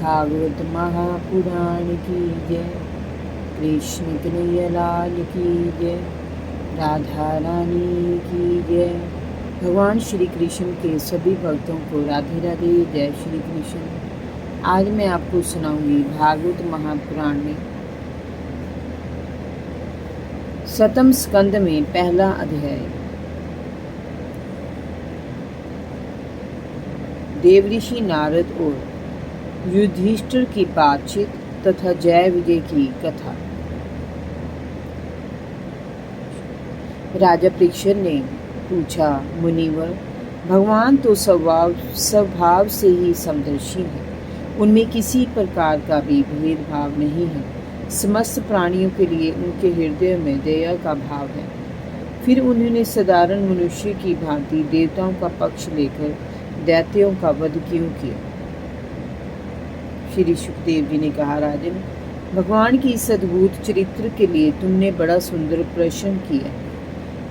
भागवत महापुराण की जय। कृष्ण कन्हैया लाल की जय। राधा रानी की जय। भगवान श्री कृष्ण के सभी भक्तों को राधे राधे, जय श्री कृष्ण। आज मैं आपको सुनाऊंगी भागवत महापुराण में 7वें स्कंद में पहला अध्याय। देवऋषि नारद और युधिष्ठिर की बातचीत तथा जय विजय की कथा। राजा परीक्षित ने पूछा, मुनिवर, भगवान तो स्वभाव से ही समदर्शी हैं। उनमें किसी प्रकार का भी भेदभाव नहीं है। समस्त प्राणियों के लिए उनके हृदय में दया का भाव है। फिर उन्होंने साधारण मनुष्य की भांति देवताओं का पक्ष लेकर दैत्यों का वध क्यों किया? श्री सुखदेव जी ने कहा, राजन, भगवान की इस अद्भुत चरित्र के लिए तुमने बड़ा सुंदर प्रश्न किया।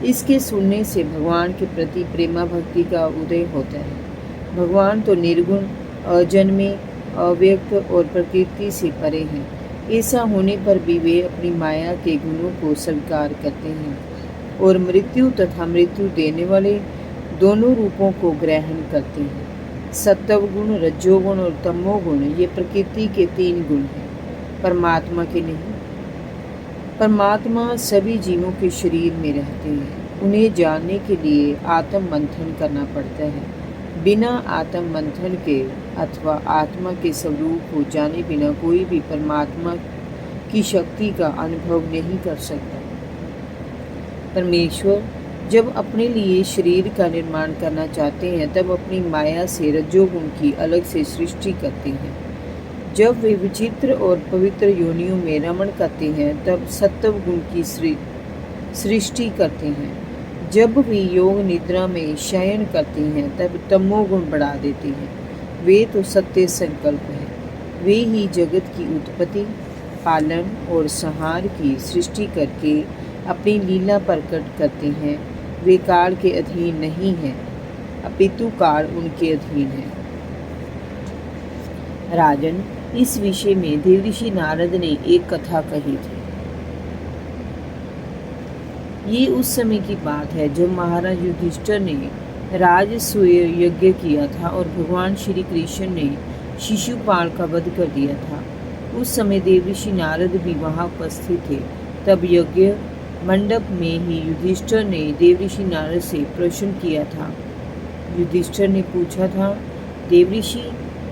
इसके सुनने से भगवान के प्रति प्रेमा भक्ति का उदय होता है। भगवान तो निर्गुण, अजन्मे, अव्यक्त और प्रकृति से परे हैं। ऐसा होने पर भी वे अपनी माया के गुणों को स्वीकार करते हैं और मृत्यु तथा मृत्यु देने वाले दोनों रूपों को ग्रहण करते हैं। सत्वगुण, रजोगुण और तमोगुण ये प्रकृति के 3 गुण हैं, परमात्मा के नहीं। परमात्मा सभी जीवों के शरीर में रहते हैं। उन्हें जानने के लिए आत्म मंथन करना पड़ता है। बिना आत्म मंथन के अथवा आत्मा के स्वरूप को जाने बिना कोई भी परमात्मा की शक्ति का अनुभव नहीं कर सकता। परमेश्वर जब अपने लिए शरीर का निर्माण करना चाहते हैं तब अपनी माया से रजोगुण की अलग से सृष्टि करते हैं। जब वे विचित्र और पवित्र योनियों में रमण करते हैं तब सत्व गुण की सृष्टि करते हैं। जब वे योग निद्रा में शयन करते हैं तब तमोगुण बढ़ा देते हैं। वे तो सत्य संकल्प हैं। वे ही जगत की उत्पत्ति, पालन और संहार की सृष्टि करके अपनी लीला प्रकट करते हैं। वे काल के अधीन नहीं हैं, अपितु काल उनके अधीन है। राजन, इस विषय में देवऋषि नारद ने एक कथा कही थी। ये उस समय की बात है जब महाराज युधिष्ठिर ने राजसूय यज्ञ किया था और भगवान श्री कृष्ण ने शिशुपाल का वध कर दिया था। उस समय देवऋषि नारद भी वहां उपस्थित थे। तब यज्ञ मंडप में ही युधिष्ठिर ने देवऋषि नारद से प्रश्न किया था। युधिष्ठिर ने पूछा था, देवऋषि,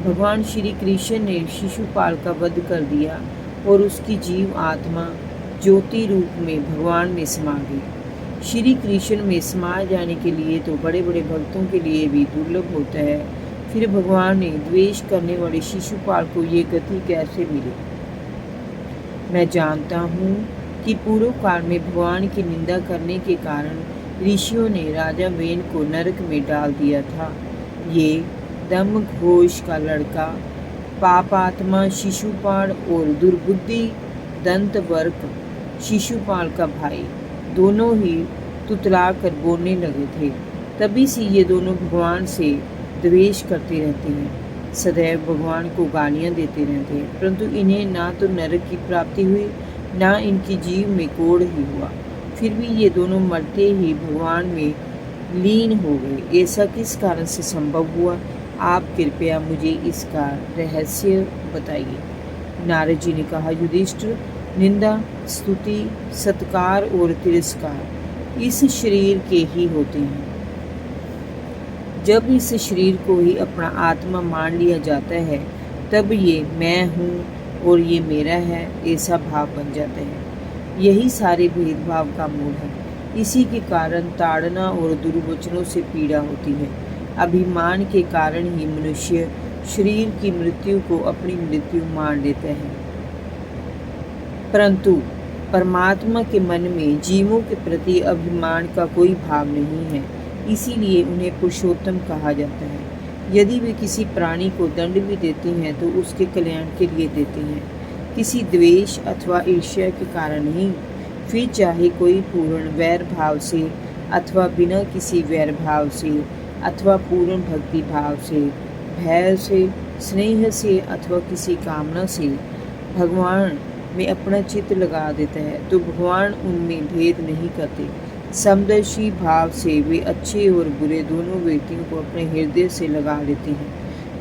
भगवान श्री कृष्ण ने शिशुपाल का वध कर दिया और उसकी जीव आत्मा ज्योति रूप में भगवान में समा गई। श्री कृष्ण में समा जाने के लिए तो बड़े बड़े भक्तों के लिए भी दुर्लभ होता है। फिर भगवान ने द्वेष करने वाले शिशुपाल को ये गति कैसे मिली? मैं जानता हूँ कि पूर्व काल में भगवान की निंदा करने के कारण ऋषियों ने राजा वेन को नरक में डाल दिया था। ये दम घोष का लड़का पापात्मा शिशुपाल और दुर्बुद्धि दंतवर्क शिशुपाल का भाई दोनों ही तुतला कर बोलने लगे थे। तभी से ये दोनों भगवान से द्वेष करते रहते हैं, सदैव भगवान को गालियाँ देते रहते हैं, परंतु इन्हें ना तो नरक की प्राप्ति हुई ना इनकी जीव में कोढ़ ही हुआ। फिर भी ये दोनों मरते ही भगवान में लीन हो गए। ऐसा किस कारण से संभव हुआ? आप कृपया मुझे इसका रहस्य बताइए। नारद जी ने कहा, युधिष्ठिर, निंदा, स्तुति, सत्कार और तिरस्कार इस शरीर के ही होते हैं। जब इस शरीर को ही अपना आत्मा मान लिया जाता है तब ये मैं हूँ और ये मेरा है ऐसा भाव बन जाता है। यही सारे भेदभाव का मूल है। इसी के कारण ताड़ना और दुर्वचनों से पीड़ा होती है। अभिमान के कारण ही मनुष्य शरीर की मृत्यु को अपनी मृत्यु मान लेता है, परंतु परमात्मा के मन में जीवों के प्रति अभिमान का कोई भाव नहीं है। इसीलिए उन्हें पुरुषोत्तम कहा जाता है। यदि वे किसी प्राणी को दंड भी देते हैं तो उसके कल्याण के लिए देते हैं, किसी द्वेष अथवा ईर्ष्या के कारण नहीं। फिर चाहे कोई पूर्ण वैर भाव से अथवा बिना किसी वैर भाव से अथवा पूर्ण भक्ति भाव से भय से, स्नेह से अथवा किसी कामना से भगवान में अपना चित्त लगा देता है तो भगवान उनमें भेद नहीं करते। समदर्शी भाव से वे अच्छे और बुरे दोनों व्यक्तियों को अपने हृदय से लगा लेते हैं।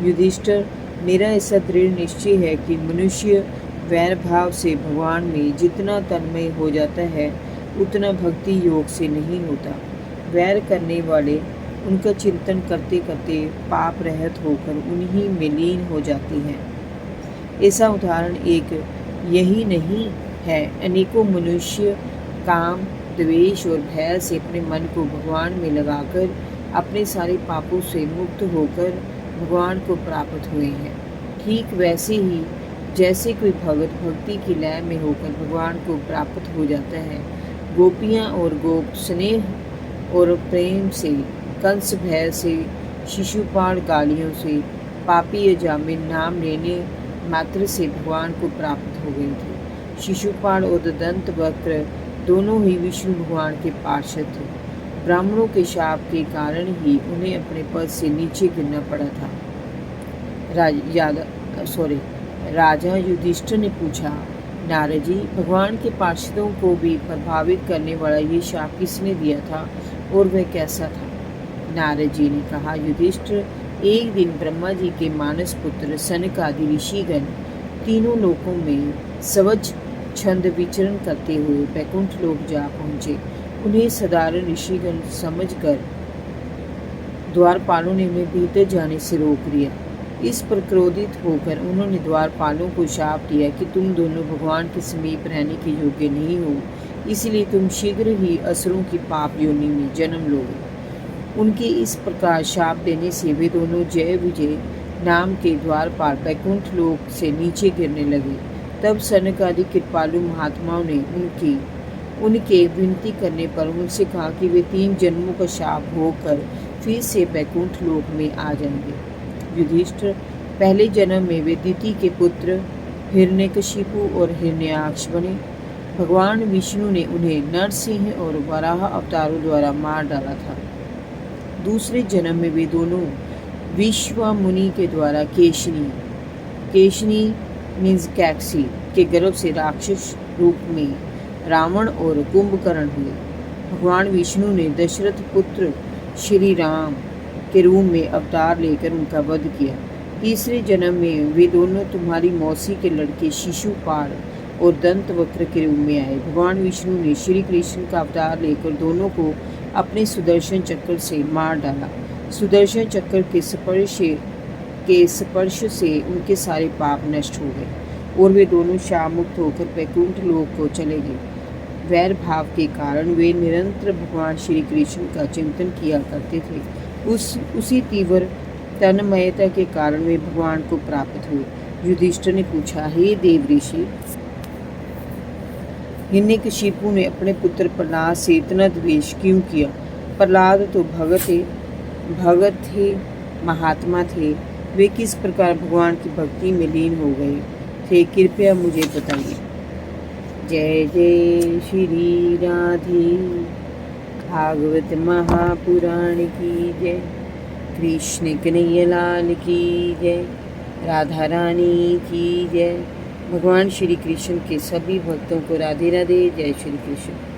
युधिष्ठिर, मेरा ऐसा दृढ़ निश्चय है कि मनुष्य वैर भाव से भगवान में जितना तन्मय हो जाता है उतना भक्ति योग से नहीं होता। वैर करने वाले उनका चिंतन करते करते पाप रहित होकर उन्हीं में लीन हो जाते हैं। ऐसा उदाहरण एक यही नहीं है, अनेकों मनुष्य काम, द्वेष और भय से अपने मन को भगवान में लगाकर अपने सारे पापों से मुक्त होकर भगवान को प्राप्त हुए हैं। ठीक वैसे ही जैसे कोई भगत भक्ति की लय में होकर भगवान को प्राप्त हो जाता है। गोपियाँ और गोप स्नेह और प्रेम से, कंस भय से, शिशुपाल गालियों से, पापी अजामिल नाम लेने मात्र से भगवान को प्राप्त हो गए थे। शिशुपाल और दंत वक्र दोनों ही विष्णु भगवान के पार्षद थे। ब्राह्मणों के शाप के कारण ही उन्हें अपने पद से नीचे गिरना पड़ा था। राजा युधिष्ठिर ने पूछा, नारद जी, भगवान के पार्षदों को भी प्रभावित करने वाला ये शाप किसने दिया था और वह कैसा था? नारद जी ने कहा, युधिष्ठिर, एक दिन ब्रह्मा जी के मानस पुत्र सनक आदि ऋषिगण तीनों लोकों में सवज छंद विचरण करते हुए बैकुंठ लोक जा पहुँचे। उन्हें साधारण ऋषिगण समझकर द्वारपालों ने उन्हें भीतर जाने से रोक दिया। इस पर क्रोधित होकर उन्होंने द्वारपालों को शाप दिया कि तुम दोनों भगवान के समीप रहने के योग्य नहीं हो, इसलिए तुम शीघ्र ही असुरों की पाप योनि में जन्म लोगे। उनके इस प्रकार शाप देने से वे दोनों जय विजय नाम के द्वारपाल बैकुंठ लोक से नीचे गिरने लगे। तब सनक आदि कृपालु महात्माओं ने उनके विनती करने पर उनसे कहा कि वे 3 जन्मों का शाप होकर फिर से बैकुंठ लोक में आ जाएंगे। युधिष्ठिर, पहले जन्म में वे दिति के पुत्र हिरण्यकशिपु और हिरण्याक्ष बने। भगवान विष्णु ने उन्हें नरसिंह और वराह अवतारों द्वारा मार डाला था। दूसरे जन्म में वे दोनों विश्वामुनि के द्वारा केशनी मीन्स कैक्सी के गर्भ से राक्षस रूप में रावण और कुंभकर्ण हुए। भगवान विष्णु ने दशरथ पुत्र श्री राम के रूप में अवतार लेकर उनका वध किया। तीसरे जन्म में वे दोनों तुम्हारी मौसी के लड़के शिशुपाल और दंत वक्र के रूप में आए। भगवान विष्णु ने श्री कृष्ण का अवतार लेकर दोनों को अपने सुदर्शन चक्र से मार डाला। सुदर्शन चक्र के स्पर्श से उनके सारे पाप नष्ट हो गए और वे दोनों शाप मुक्त होकर बैकुंठ लोक को चले गए। वैर भाव के कारण वे निरंतर भगवान श्री कृष्ण का चिंतन किया करते थे। उसी तीव्र तन्मयता के कारण वे भगवान को प्राप्त हुए। युधिष्ठिर ने पूछा, हे देव ऋषि, हिरण्यकशिपु ने अपने पुत्र प्रहलाद से इतना द्वेष क्यों किया? प्रहलाद तो भगत थे, महात्मा थे, वे किस प्रकार भगवान की भक्ति में लीन हो गए थे, कृपया मुझे बताइए। जय जय श्री राधे भागवत महापुराण की जय, कृष्ण कन्हैया लाल की जय, राधा रानी की जय। भगवान श्री कृष्ण के सभी भक्तों को राधे राधे, जय श्री कृष्ण।